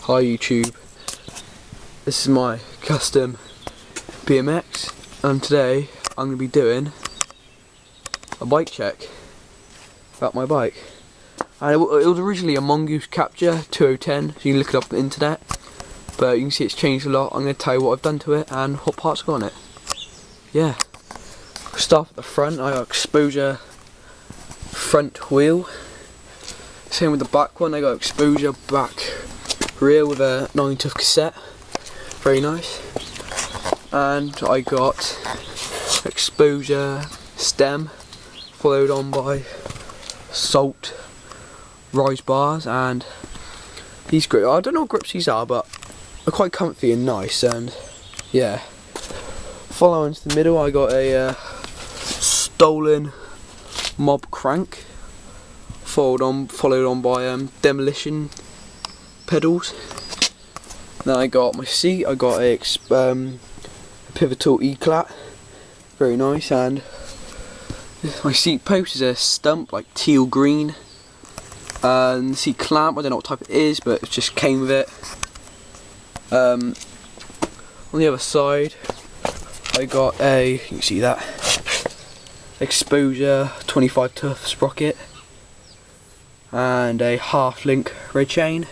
Hi YouTube, this is my custom BMX and today I'm going to be doing a bike check about my bike. And it was originally a Mongoose Capture 2010, so you can look it up on the internet, but you can see it's changed a lot. I'm going to tell you what I've done to it and what parts got on it. Yeah, start at the front. I got exposure front wheel, same with the back one. I got exposure back rear with a 9-tooth cassette, very nice. And I got exposure stem, followed on by Salt rise bars, and these grips, I don't know what grips these are, but they're quite comfy and nice. And yeah, following to the middle I got a stolen mob crank, followed on by demolition pedals. Then I got my seat. I got a pivotal E-clat, very nice, and my seat post is a stump like teal green, and the seat clamp, I don't know what type it is, but it just came with it. On the other side I got a, you can see that, exposure 25-tooth sprocket and a half-link red chain.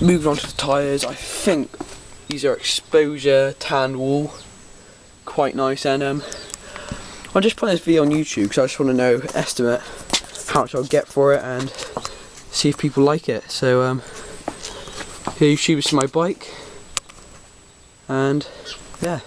Moving on to the tyres, I think these are exposure tan wool, quite nice. And I'm just putting this video on YouTube because I just want to know, estimate how much I'll get for it and see if people like it. So here YouTube, is my bike, and yeah.